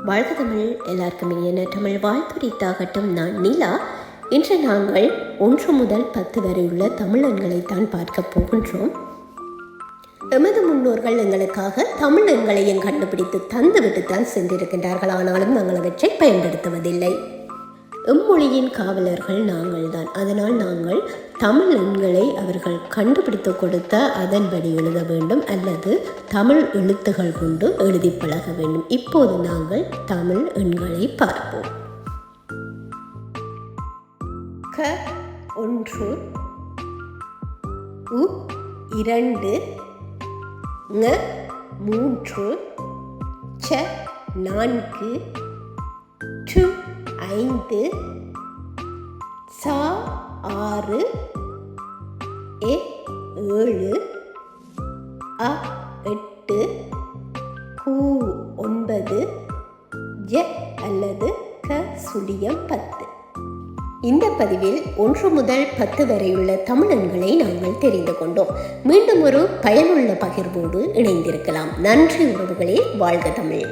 வாழ்க தமிழ். எல்லாருக்கும் இனிய தமிழ் வாழ்த்துரித்தாகட்டும். நான் நிலா. இன்று நாங்கள் 1 முதல் 10 வரை உள்ள தமிழ் எண்களைத்தான் பார்க்க போகின்றோம். எமது முன்னோர்கள் எங்களுக்காக தமிழ் எண்களையும் கண்டுபிடித்து தந்துவிட்டுத்தான் சென்றிருக்கின்றார்கள். ஆனாலும் நாங்கள் அவற்றை பயன்படுத்துவதில்லை. எம்மொழியின் காவலர்கள் நாங்கள் தான். அதனால் நாங்கள் தமிழ் எண்களை அவர்கள் கண்டுபிடித்து கொடுத்த அதன்படி எழுத வேண்டும், அல்லது தமிழ் எழுத்துகள் கொண்டு எழுதி பழக வேண்டும். இப்போது நாங்கள் தமிழ் எண்களை பார்ப்போம். க 1, உ 2, ங 3, ச 4, டு 5, சா 6, எ 7, அ 8, கு 9, ஜ அல்லது க சுழியம் 10. இந்த பதிவில் 1 முதல் 10 வரையுள்ள தமிழ் எண்களை நாங்கள் தெரிந்து கொண்டோம். மீண்டும் ஒரு பயனுள்ள பகிர்வோடு இணைந்திருக்கலாம். நன்றி உறவுகளே. வாழ்க தமிழ்.